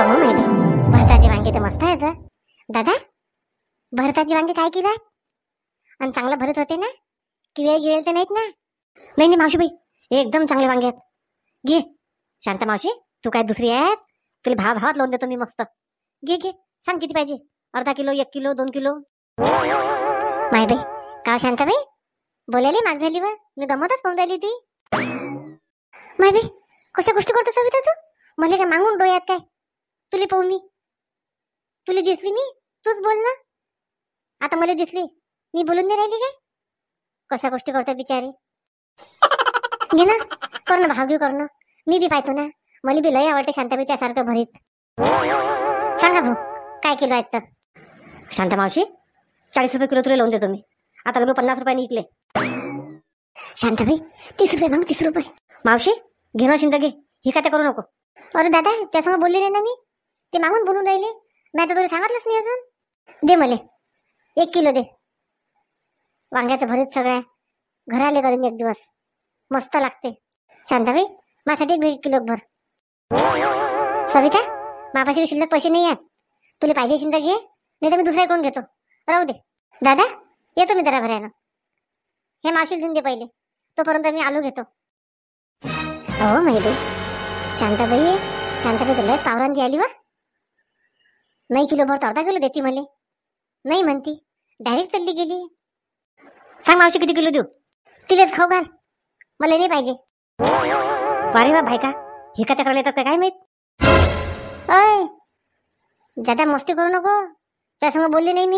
अहो माहिती भरताची वांगे तर मस्त आहेत दादा. भरताची वांगे काय किलो आहेत? आणि चांगलं भरत होते ना? की वेळ गिळेल तर नाहीत ना? नाही नाही मावशीबाई, एकदम चांगले वांगे आहेत. घे शांता मावशी, तू काय दुसरी आहे? तुला भावात लावून देतो मी मस्त. घे घे, सांग किती पाहिजे? अर्धा किलो, 1 किलो, 2 किलो? माहिती का शांताबाई, बोलायला माग झाली व मी गमतच पाहून राहिली ती. माहिती कशा गोष्टी करतो सविता तू? मला काय मागून डोळ्यात काय? तुला पाहू मी, तुला दिसली मी, तूच बोल ना. आता मला दिसली, मी बोलून नाही राहिली काय? कशा गोष्टी करतो बिचारी. घे ना, कर ना भाव घेऊ, कर ना. मी बी पाहतो ना, मला बी लय आवडते शांताबाईच्या सारखं भरीत. सांगा भाऊ काय किलो आहेत तर? शांता मावशी 40 रुपये किलो तुला लावून देतो मी. आता लोक 50 रुपयाने विकले. शांताबाई 30 रुपये माग, 30 रुपये. मावशी घे ना शिंदा, घे. ही काय करू नको. अरे दादा त्यासमोर बोलले नाही ना मी, ते मागून बोलून राहिले. मी आता तुला सांगितलंच नाही अजून. दे मला 1 किलो दे. वांग्याचं भरीत सगळ्या घराले करून एक दिवस मस्त लागते. शांताबाई माझ्यासाठी 1 किलो भर. सविता मापाशी शिल्लक पैसे नाही आहेत, तुला पाहिजे शिंदा घे, नाही तर मी दुसऱ्या कोण घेतो. राहू दे दादा, येतो मी जरा भरायला. हे मावशी देऊन दे पहिले, तोपर्यंत मी आलू घेतो. हो माहिती शांताबाई, शांताबाई तुला पावरांची आली व. नाही किलो भर, अर्धा किलो देते मला. नाही म्हणती, डायरेक्ट चालली गेली. सांग मावशी किती किलो देऊ? तिलेच खाऊ घाल, मला नाही पाहिजे. वारे वा भाई का, हे का त्याकडे येतात काय माहित. अय ज्यादा मस्ती करू नको, त्यासमोर बोलली नाही मी.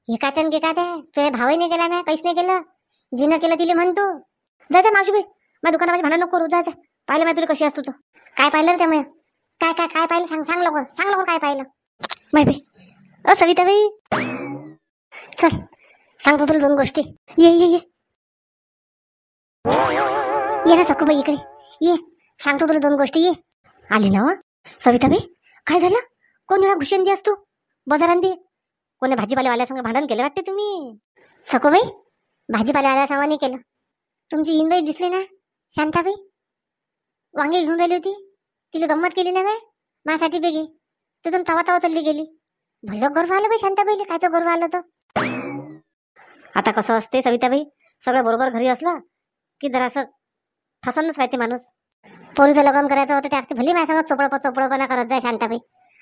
हे का त्यान गे का त्या तुझ्या भावही नाही केला, ना काहीच नाही केलं. जिनं केलं तिला म्हणतो. जायचं मावशीबाई, माझ्या दुकानामध्ये भांडण नको करू. जायचं पाहिलं मी तुला कशी असतो तो. काय पाहिलं रे त्यामुळे? काय काय काय पाहिलं? सांग सांग लवकर, सांग लवकर काय पाहिलं. माहिती अ सविताबाई, चल सांगतो तुला 2 गोष्टी. ये ये ये ये ना सखूबाई इकडे ये, सांगतो तुला 2 गोष्टी. ये आली ना सविताबाई. काय झालं? कोण एवढा घुशेंदी असतो बाजारांदी? कोणी भाजीपाल्यावाल्यासंग भांडण केले वाटते तुम्ही? सखूबाई भाजीपाल्यावाल्यासंग नाही केलं. तुमची इनबाई दिसली ना शांताबाई, वांगे घेऊन राहिली होती. तिला गंमत केली ना माझ्यासाठी बेगी, तिथून तवा तवा चालली गेली. भलं गर्व आलं बाई शांताबाईला. कायचं गर्व आलं तर? आता कसं असते सविताबाई, सगळं बरोबर घरी असलं की जरासं फसवणच राहते माणूस. पोरीचं लग्न करायचं होतं त्या भली माझ्यासंग चोपडपणा करत जाय शांताबाई.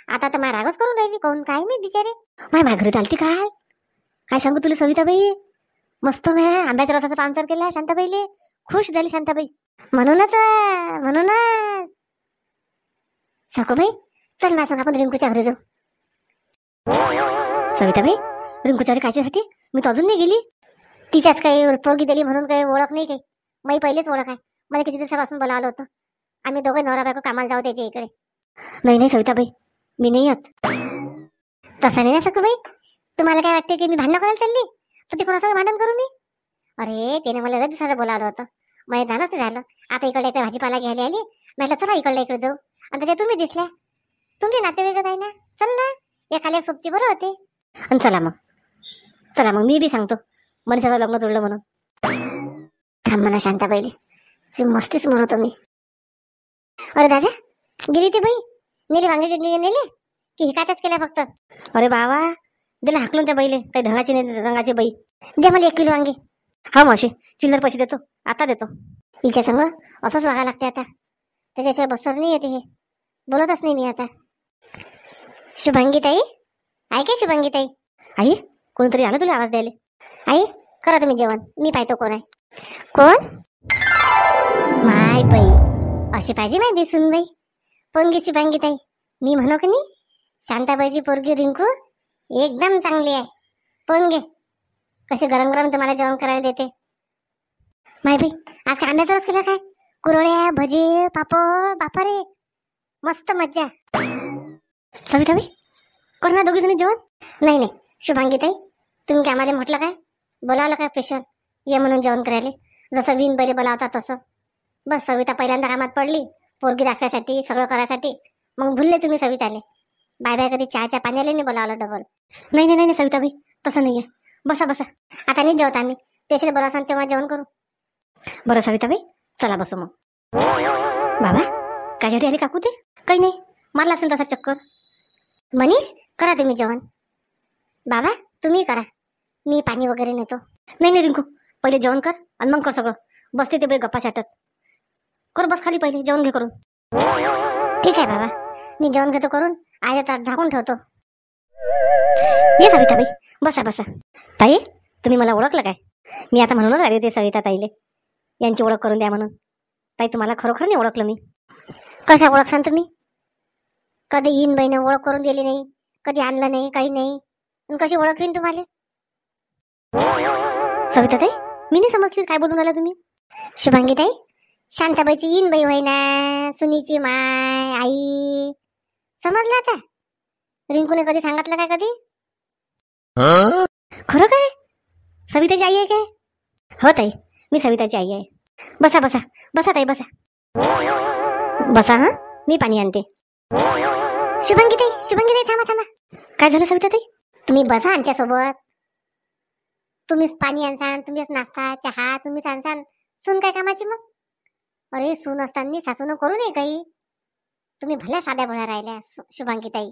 आता तर माझ्या रागच करून राहिली. कोण काय मी बिचारे माझ्या घरी चालती काय? काय सांगू तुला सविताबाई, मस्त मी आंब्याच्या रसाचा पांचर केला शांताबाईले. खुश झाली शांताबाई. म्हणूनच सखूबाई चल ना, सांग आपण रिंकूच्या घरी जाऊ. सविताबाई रिंकूच्या घरी कायच्यासाठी? मी तर अजून नाही गेली. तिच्याच काही पोरगी दिली म्हणून काही ओळख नाही काही. मी पहिलेच ओळख आहे. मला किती दिवसापासून बोलावलं होतं. आम्ही दोघे नवरा बायको कामाला जाऊ त्याच्या इकडे. नाही नाही सविताबाई, मी नाही येत. तसं नाही ना सखूबाई, तुम्हाला काय वाटते की मी भांडण करायला चालली तर ते कोणासंग भांडण करू मी? अरे त्याने मला लय दिवसाचं बोलावलं होतं, मला जाणंच नाही झालं. आता इकडे इकडे भाजीपाला घ्यायला आली, म्हटलं चला इकडे इकडे जाऊ. आणि त्याच्यात तुम्ही दिसल्या. तुमचे नातेवाईकच आहे ना, चल ना एखाद्या एक सोबती बरं होते. आणि चला मग मी बी सांगतो मनीषाचं लग्न जोडलं म्हणून. थांब म्हणा शांताबाईले, ते मस्तीच म्हणतो मी. अरे दादा गेली ते बाई, नेली वांगे नेले की हिकातच केल्या फक्त? अरे बाबा दिला हाकलून त्या बाईले, काही ढंगाची नाही रंगाची बाई. दे मला 1 किलो वांगे. हा मावशी चिल्लर पैसे देतो, आता देतो. हिच्या संग असंच वागायला लागते आता, त्याच्याशिवाय बसर नाही येते. हे बोलतच नाही मी आता. शुभांगी ताई आहे काय? शुभांगी ताई आई, कोणतरी आलं तुला आवाज द्यायला. आई करा तुम्ही जेवण, मी पाहतो कोण आहे. कोण? माय बाई अशी पाहिजे माय दिसून बाई. पोरगी शुभांगी ताई, मी म्हणू की नाही शांताबाईची पोरगी रिंकू एकदम चांगली आहे. पोंगे कसे गरम गरम तुम्हाला जेवण करायला देते. माय बाई आज कांद्याचा रस केला काय? कुरवड्या भजी पापड बापारे मस्त मज्जा. सविताबाई कर ना दोघी जणी जेवण. नाही नाही शुभांगी ताई, तुम्ही काय आम्हाला म्हटलं काय, बोलावलं काय स्पेशल ये म्हणून जेवण करायला? जसं विन पहिले बोलावता तसं. बस सविता पहिल्यांदा कामात पडली पोरगी दाखवायसाठी, सगळं करायसाठी, मग भुलले तुम्ही सविताले. बाय कधी चहाच्या पाण्याला नाही बोलावलं डबल. नाही नाही नाही सविताबाई तसं नाही आहे. बसा बसा, आता नाही जेवत आम्ही, पेशल बोला सांग तेव्हा जेवण करू. बरं सविताबाई चला बसू मग. बाबा कायसाठी आले काकू? ते काही नाही, मारला असेल तसा चक्कर. मनीष, करा तुम्ही जेवण. बाबा तुम्ही करा, मी पाणी वगैरे नेतो. नाही नाही रिंकू, पहिले जेवण कर आणि मग कर सगळं. बसते ते बाई गप्पा शाटत. कर, बस खाली, पहिले जेवण घे करून. ठीक आहे बाबा, मी जेवण घेतो करून. आयला ताट झाकून ठेवतो. ये सविताबाई, बसा बसा. ताई, तुम्ही मला ओळखलं काय? मी आता म्हणूनच आले ते सविता ताईले यांची ओळख करून द्या म्हणून. ताई, तुम्हाला खरोखर नाही ओळखलं मी. कशा ओळखसान तुम्ही? कधी येईन बहिणी ओळख करून दिली नाही, कधी आणलं नाही, काही नाही. कशी ओळखवीन तुम्हाला? सविता ताई, मी नाही समजली काय बोलून आला तुम्ही. शुभांगी ताई, शांताबाईची येईन बाई होय ना, सुनीची माय आई. समजलं आता? रिंकूने कधी सांगितलं काय कधी? खरं काय? सविताची आई आहे काय? हो ताई, मी सविताची आई आहे. बसा बसा बसा ताई, बसा बसा. हा, मी पाणी आणते. शुभांगी ताई थांबा थांबा. काय झालं सविता ताई? तुम्ही बसा आमच्यासोबत. तुम्हीच पाणी आणसान, तुम्हीच नाश्ता चहा तुम्हीच आणसान. सून काय कामाची मग? अरे सून असताना सासून करू नये काही. तुम्ही भल्या साध्या भळ्या राहिल्या शुभांगी ताई.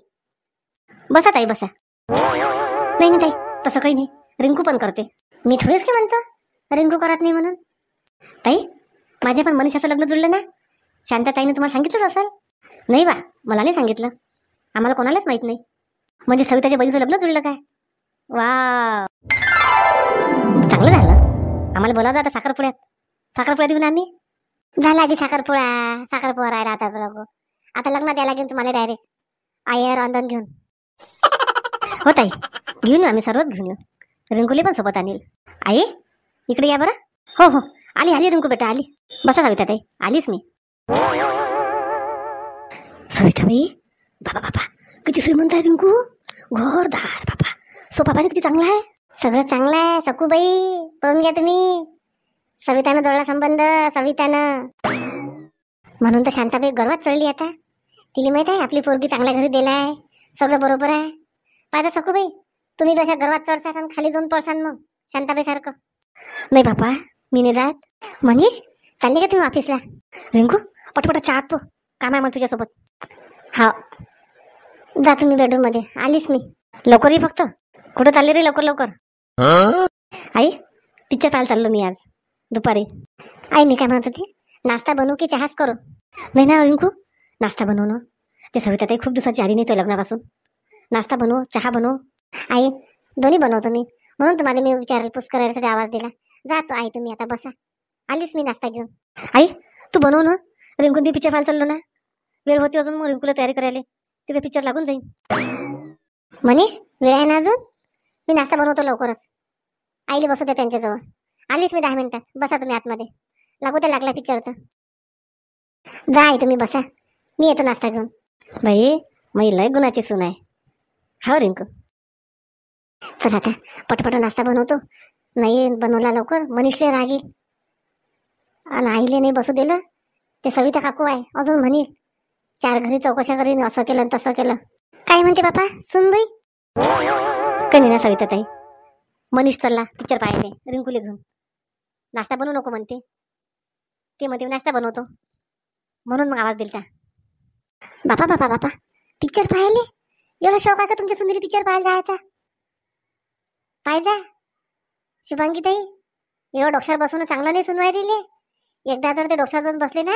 बसा ताई बसा. नाही नाही ताई, तसं काही नाही. रिंकू पण करते. मी थोडीच काय म्हणतो रिंकू करत नाही म्हणून. ताई, माझ्या पण मनीषाचं लग्न जुळलं ना. शांताताईने तुम्हाला सांगितलंच असेल. नाही बा, मला नाही सांगितलं. आम्हाला कोणालाच माहित नाही. म्हणजे सविताच्या बहिणीचं लग्न जुळलं काय? वा, चांगलं झालं. आम्हाला बोलावं आता साखरपुड्यात देऊन आम्ही. झाला आधी साखरपुडा राहिला. आता लग्नात यायला लागेल तुम्हाला डायरेक्ट आयर अंदन घेऊन. हो ताई, घेऊन येऊ आम्ही, सर्वच घेऊन येऊ. रिंकूले पण सोबत आणील. आई, इकडे या बरं. हो हो, आली रिंकू बेटा, आली. बसा सविता ताई, आलीच मी. सविताबाई, बाबा किती श्रीमंत आहे रिंकू. घरदार बाबा, सोफा पाणी किती चांगला आहे. सगळं चांगलं आहे सखूबाई, पाहून घ्या तुम्ही. सवितानं जोडला संबंध, सवितानं. म्हणून तर शांताबाई गर्वात चढली आता. तिला माहित आहे आपली पोरगी चांगल्या घरी दिलाय, सगळं बरोबर आहे. पाहता सखूबाई, तुम्ही कशा गर्वात चढसान आणि खाली जाऊन पडसान मग शांताबाई सारखं. नाही बापा, मी नाही जात. मनीष, चालले का तुम्ही ऑफिसला? रिंकू, पटपट चहा पो, काम आहे मग तुझ्यासोबत. हा, जा तुम्ही बेडरूम मध्ये. आलीच मी. लवकर ये फक्त. कुठं चालले रे? लवकर. आई, पिक्चर पाहायला चाललो मी आज दुपारी. आई, मी काय म्हणत होती, नाश्ता बनवू की चहाच करू? नाही ना रिंकू, नाश्ता बनव ना. ते सविता ताई खूप दिवसाची आली नाही तो लग्नापासून. नाश्ता बनव, चहा बनव. आई, दोन्ही बनवतो मी, म्हणून तुम्हाला मी विचारपूस करायसाठी आवाज दिला. जातो आई, तुम्ही आता बसा. आलीच मी नाश्ता घेऊन. आई, तू बनव ना. रिंकून मी पिक्चर पाहायला चाललो ना. वेळ होती अजून, मग रिंकूला तयारी करायला तिथे पिक्चर लागून जाईल. मनीष, वेळ आहे ना अजून? मी नाश्ता बनवतो लवकरच. आईला बसू द्या त्यांच्याजवळ. आलीच मी 10 मिनिटात. बसा तुम्ही आतमध्ये. लागू द्या लागला पिक्चर तर. जा आई तुम्ही बसा, मी येतो नाश्ता घेऊन. बाई, मी लय गुणाची सून आहे. हो रिंकू, चला आता पटपट नाश्ता बनवतो. नाही बनवला लवकर मनीषले रागी आणि आईले नाही बसू दिलं. ते सविता काकू आहे अजून म्हणे 4 घरी चौकशा करीन, असं केलं तसं केलं. काय म्हणते बापा सुनबाई? काही ना सविता ताई, मनीष चालला पिक्चर पाहायले रिंकूले घेऊन. नाश्ता बनवू नको म्हणते. ते म्हणते नाश्ता बनवतो, म्हणून मग आवाज दिलता. बापा पिक्चर पाहायले एवढा शौक आहे का तुमच्या सुनील पिक्चर पाहायला जायचा? पाहिजा शुभांगी ताई, एवढं डोक्यावर बसून चांगलं नाही सुनवाय दिले. एकदा जर ते डोक्यावर जाऊन बसले ना,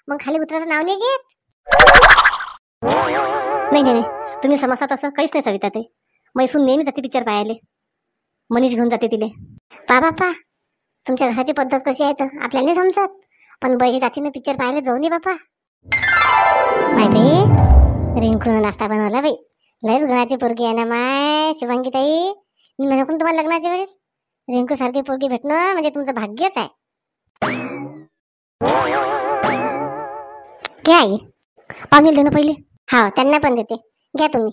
मग खाली उतरायचं नाव नाही घेत. नाही तुम्ही समजता तसं काहीच नाही सविता ताई. मैसून नेहमी जाते पिक्चर पाहायले. मनीष घेऊन जाते तिले. बापा, तुमच्या घराची पद्धत कशी आहे तर आपल्याला नाही समजत, पण बैजी जातीनं पिक्चर पाहायला जाऊ नये बापा. माय बाई, रिंकून नाश्ता बनवला बाई. लयच घराची पोरगी आहे ना माय शुभांगी ताई. मी म्हणू पण तुम्हाला लग्नाच्या वेळेस रिंकू सारखी पोरगी भेटणं म्हणजे तुमचं भाग्यच आहे. घ्या आई, पाणी दे ना पहिले. हा, त्यांना पण देते, घ्या तुम्ही.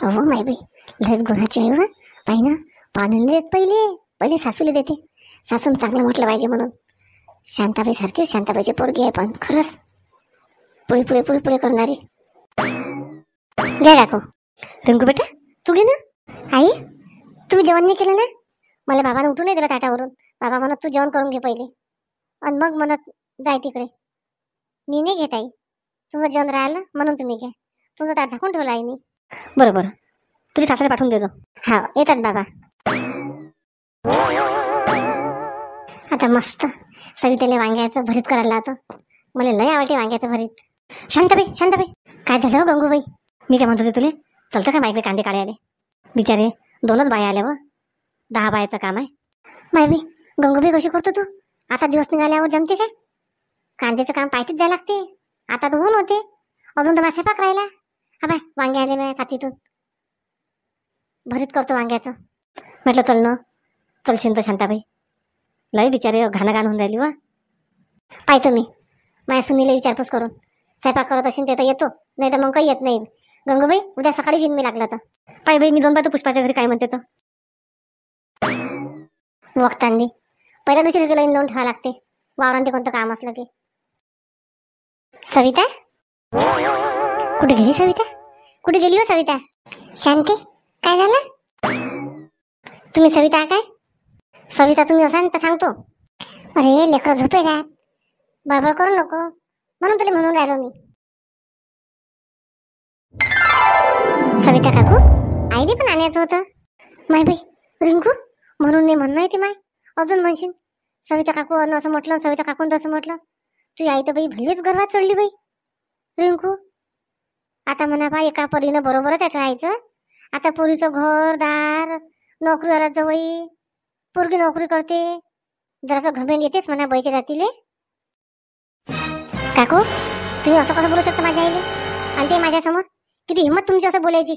हो माय बाई, लयच गुणाची आहे. पाहि ना, पाणी देत पहिले सासूला देते. सासून चांगलं म्हटलं पाहिजे म्हणून. शांताबाई सारखी शांताबाईची पोरगी आहे, पण खरंच पुढे करणारी. घ्या काकू. रिंकू बेटा, तू घे ना. आई, तुम्ही जेवण नाही केलं ना? मला बाबानं उठून नाही दिलं ताटावरून. बाबा म्हणत तू जेवण करून घे पहिले आणि मग म्हणत जाय तिकडे. मी नाही घेत आई, तुमचं जेवण राहिलं म्हणून तुम्ही घ्या. तुमचं ताट झाकून ठेवलं आहे मी. बरं बरं, तुझे सासरे पाठवून देतो. हा येतात बाबा. आता मस्त सवितेला वांग्याचं भरीत करायला लावतो. मला लय आवडते वांग्याचं भरीत. शांताबाई काय झालं हो गंगूबाई? मी काय म्हणत होते तुले, चलतं का माईकडे कांदे काढे आले? बिचारे 2च बाया आल्या व 10 बायाचं काम आहे. मायबी गंगूबाई कशी करतो तू? आता दिवस निघाल्यावर जमते काय? कांद्याचं काम पायतीच द्यायला लागते. आता तर ऊन होते, अजून तर माझा स्वयंपाक राहिला. हा बाय वांगे आले माझ्या साथीतून, भरीत करतो वांग्याचं. म्हटलं चल ना, चलशील तर शांताबाई. लय बिचारे घाण होऊन राहिली वा. पाहतो मी माझ्या सुनीला विचारपूस करून. स्वयंपाक करत असेल ते तर येतो, नाही तर मग काही येत नाही. गंगूबाई उद्या सकाळी येईन मी लागलं तर. पाय बाई, मी जाऊन पाहतो पुष्पाच्या घरी काय म्हणते तर. वक्तांनी पहिल्या दिवशी लाईन लावून ठेवा लागते वावरांते कोणतं काम असलं की. सविता कुठे गेली? सविता कुठे गेली हो? सविता शांती काय झालं? तुम्ही सविता काय? सविता तुम्ही असाल तर सांगतो. अरे लेकर झोपे राहत, बडबड करू नको म्हणून तुला म्हणून राहिलो मी. सविता काकू आईले पण आणायचं होतं. माय बाई रिंकू म्हणून नाही म्हणणं आहे ते माय. अजून म्हणशील सविता काकू असं म्हटलं, सविता काकून तसं म्हटलं. तू आई तर बाई भल्लीच गर्वात चढली बाई रिंकू. आता म्हणा बा एका परीनं बरोबरच आहे राहायचं. आता पोरीचं घर दार, नोकरीवाला जवई, पोरगी नोकरी करते, जरासं घमेंड येतेच म्हणा बाईच्या जातीले. काकू तुम्ही असं कसं बोलू शकता माझ्या आईले? आणि ते माझ्यासमोर किती हिंमत तुमची असं बोलायची,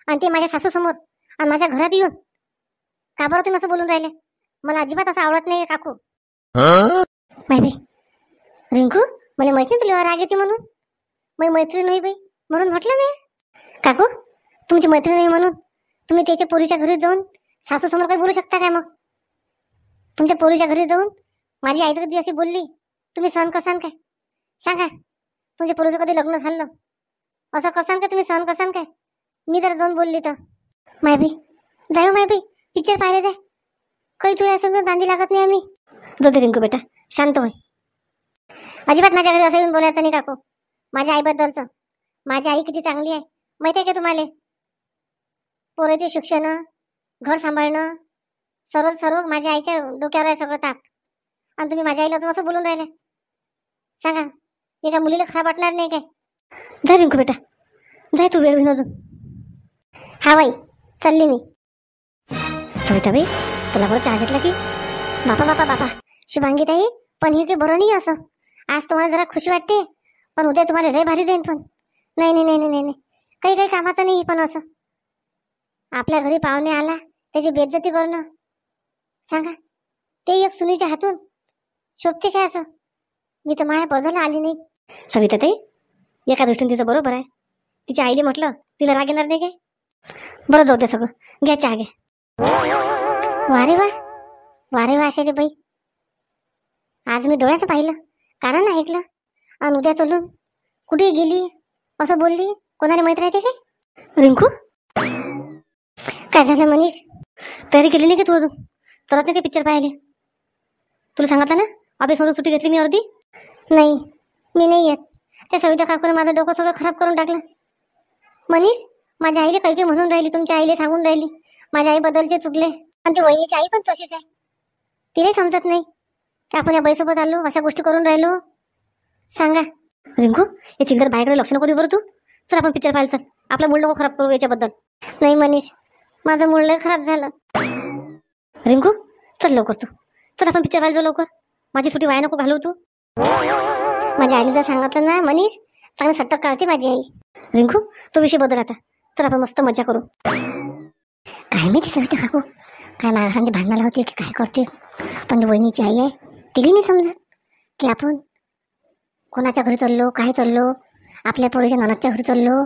आणि ते माझ्या सासूसमोर आणि माझ्या घरात येऊन. का बरं तुम्ही असं बोलून राहिले? मला अजिबात असं आवडत नाही काकू. माय बाई रिंकू मला माहिती नाही तुला राग येते म्हणून. माझी मैत्रीण नाही बाई म्हणून म्हटलं मी. काकू तुमची मैत्रीण नाही म्हणून तुम्ही त्याच्या पोरीच्या घरी जाऊन सासूसमोर काही बोलू शकता काय? मग तुमच्या पोरीच्या घरी जाऊन माझी आई तर कधी अशी बोलली तुम्ही सहन करसान काय? सांगा. तुमच्या पोरीचं कधी लग्न झालं असं करसान का? तुम्ही सहन करसान काय? मी जर जाऊन बोलली तर. मायबी जाऊ मायबी पिक्चर पाहायला जाय. काही तू या सगळं दांडी लागत नाही. आम्ही जाऊ रिंकू बेटा, शांत होय. अजिबात माझ्या घरी असं येऊन बोलायचं नाही काकू. माझ्या आईबद्दलचं. माझी आई किती चांगली आहे माहिती आहे का तुम्हाला? पोराचे शिक्षण, घर सांभाळणं, सर्व माझ्या आईच्या डोक्यावर आहे सगळं ताप. आणि तुम्ही माझ्या आईला तर असं बोलून राहिले. सांगा एका मुलीला खराब वाटणार नाही काय? जा रिंकू बेटा, जाय तू, वेळ होईन अजून. हा बाई चालली मी. सविताबाई तुला बरं चहा घेतला की? बापा शुभांगी ताई पण हे काही बरं नाही असं. आज तुम्हाला जरा खुशी वाटते पण उद्या तुम्हाला लय भारी जाईल. पण नाही काही कामाचं नाही. पण असं आपल्या घरी पाहुणे आला त्याची बेइज्जती करणं, सांगा ते एक सुनीच्या हातून शोभते काय? असं मी तर माझ्या बजाला आली नाही. सविताताई एका दृष्टीने तिचं बरोबर आहे. तिच्या आईने म्हटलं तिला राग येणार नाही काय? बरं जाऊ दे, सगळं घ्या चहा घ्या. वारे वा आशाली बाई. आज मी डोळ्याचं पाहिलं, कारण ऐकलं, आणि उद्या चलून कुठे गेली असं बोलली. कोणाला माहित राहते काय? रिंकू काय झालं मनीष? तयारी केली नाही का तू अजून? चलत नाही ते पिक्चर पाहिले? तुला सांगितलं ना ऑफिसमधून सुट्टी घेतली मी अर्धी. नाही मी नाही येत. त्या सविता काकूने माझं डोकं सगळं खराब करून टाकलं. मनीष माझ्या आईले काही म्हणून राहिली, तुमच्या आईले सांगून राहिली माझ्या आईबद्दलचे चुकले. आणि ती वहिनीची आई पण तशीच आहे. तिलाही समजत नाही की आपण या बाईसोबत आलो, अशा गोष्टी करून राहिलो. सांगा रिंकू हे चिल्लर बाहेरकडे लक्ष नको देऊ बरं तू. चल आपण पिक्चर पाहायला चल. आपला मूड नको खराब करू याच्याबद्दल. नाही मनीष माझं मूड लय खराब झालं. रिंकू चल लवकर तू, चल आपण पिक्चर पाहायला जाऊ लवकर. माझी सुट्टी वाया नको घालवू तू. माझ्या आईला जर सांगितलं ना मनीष चांगली सट्टक काढते माझी आई. रिंकू तो विषय बदल आता. चल आपण मस्त मजा करू. काय माहिती सविता काकू काय माझ्या भांडणाला होती की काय करते. पण वहिनीची आई आहे तिला नाही समजत की आपण कोणाच्या घरी चाललो, काय चाललो. आपल्या पोरीच्या ननदच्या घरी चाललो.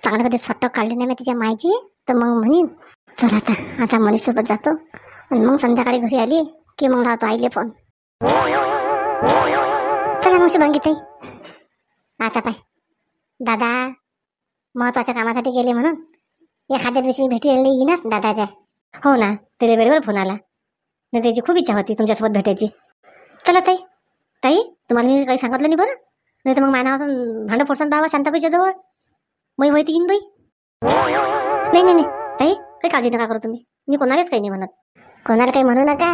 चांगलं कधी सट्टक काढली नाही मी तिच्या मायची तर मग म्हणीन चल आता मनीषसोबत जातो. आणि मग संध्याकाळी घरी आली की मग लावतो आईले फोन. चला मग शुभांगी ताई. आता पाय दादा महत्वाच्या कामासाठी गेले म्हणून एखाद्या दिवशी मी भेटी येईनच दादाच्या. हो ना, त्याला वेळेवर फोन आला. त्याची खूप इच्छा होती तुमच्यासोबत भेटायची. चला ताई तुम्हाला मी काही सांगितलं नाही बरं. नाही तर मग माझ्या नावाचं भांडं फोडसान बाबा शांताबाईच्या जवळ. मै माहिती येईन बाई. नाही नाही नाही ताई, काही काळजी नका करू तुम्ही. मी कोणालाच काही नाही म्हणत. कोणाला काही म्हणू नका,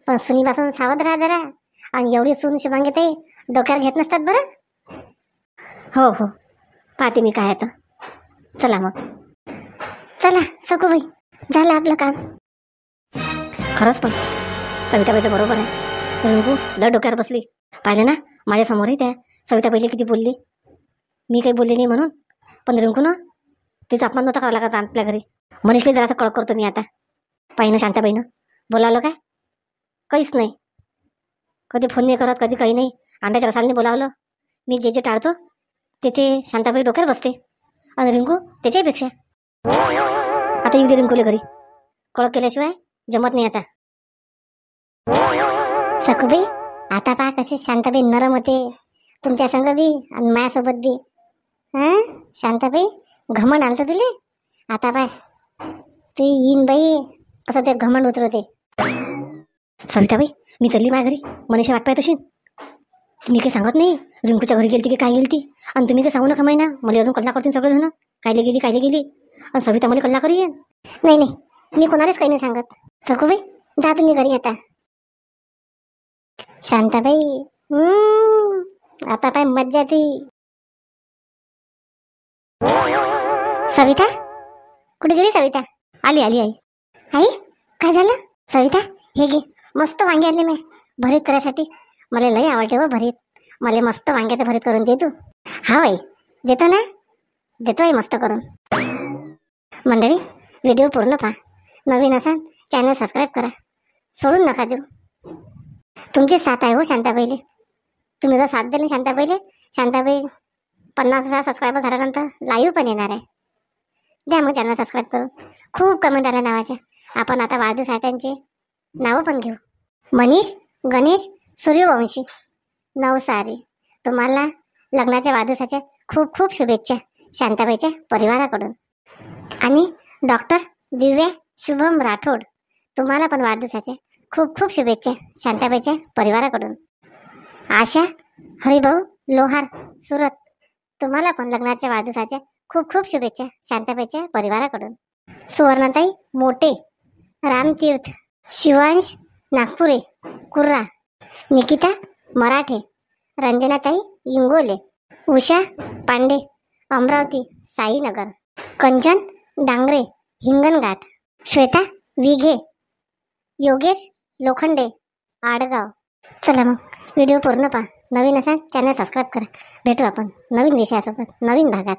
पण सुनीपासून सावध राहा जरा. आणि एवढी सून शुभांगी ताई डोक्यावर घेत नसतात बरं. हो हो, पाहते मी काय आता. चला मग. चला सखूबाई, झालं आपलं काम. खरंच पण सविताबाईचं बरोबर आहे. रिंकू लय डोक्यावर बसली. पाहिलं ना, माझ्या समोरही त्या सविताबाईला किती बोलली. मी काही बोलले नाही म्हणून, पण रिंकू ना तिचा अपमान नव्हता करायला लागत आपल्या घरी. मनीषला जरासा कळक करतो मी आता. पाहिनं शांताबाईनं बोलावलं काय? काहीच नाही. कधी फोन नाही करत, कधी काही नाही. अंड्याच्या रसालने बोलावलं. मी जे जे टाळतो तेथे शांताबाई डोक्यावर बसते. आणि रिंकू त्याच्याहीपेक्षा. आता येऊ दे रिंकूला घरी. कळक केल्याशिवाय जमत नाही आता. सखूबाई, आता पहा कशी शांताबाई नरम होते तुमच्या संग बी आणि माझ्यासोबत बी. शांताबाई घमंड आलतं तिले. आता पाय ती येईन बाई कसं ते घमंड उतरवते. सविताबाई, मी चालली माझ्या घरी. मनीषा वाट पाहत असेल. मी काही सांगत नाही. रिंकूच्या घरी गेलती की काय गेलती. आणि तुम्ही काही सांगू नका माहिना. मला अजून कल्ला करतील सगळेजण. कायले गेली. आणि सविता मला कल्ला करी. नाही नाही, मी कोणालाच काही नाही सांगत. सखूबाई जा तुम्ही घरी आता. शांताबाई आता पाय मज्जा ती. सविता कुठे गेली? सविता आली आई. आई काय झालं? सविता हे घे, मस्त वांगे आणले मी भरीत करायसाठी. मला लई आवडते व भरीत. मला मस्त वांग्याचं भरीत करून दे तू. हा बाई देतो ना, देतो आहे मस्त करून. मंडळी, व्हिडिओ पूर्ण पहा. नवीन असाल चॅनल सबस्क्राईब करा, सोडून नका देऊ. तुमची साथ आहे हो शांताबाईले. तुम्ही जर साथ दिली शांताबाईले, शांताबाई 50,000 सबस्क्रायबर झाल्यानंतर लाईव्ह पण येणार आहे. द्या मग चॅनल सबस्क्राईब करून. खूप कमेंट आल्या नावाच्या. आपण आता वाढदिवस आहे त्यांचे नावं पण घेऊ. मनीष गणेश सूर्यवंशी नवसारी, तुम्हाला लग्नाच्या वाढदिवसाच्या खूप खूप शुभेच्छा शांताबाईच्या परिवाराकडून. आणि डॉक्टर दिव्या शुभम राठोड, तुम्हाला पण वाढदिवसाच्या खूप खूप शुभेच्छा शांताबाईच्या परिवाराकडून. आशा हरिभाऊ लोहार सुरत, तुम्हाला पण लग्नाच्या वाढदिवसाच्या खूप खूप शुभेच्छा शांताबाईच्या परिवाराकडून. सुवर्णाताई मोटे रामतीर्थ, शिवांश नागपुरे कुर्रा, निकिता मराठे, रंजनाताई इंगोले, उषा पांडे अमरावती साईनगर, कंचन डांगरे हिंगणघाट, श्वेता विघे, योगेश लोखंडे आडगाव. चला मग व्हिडिओ पूर्ण पहा. नवीन असाल चॅनल सबस्क्राईब करा. भेटू आपण नवीन विषयासोबत नवीन भागात.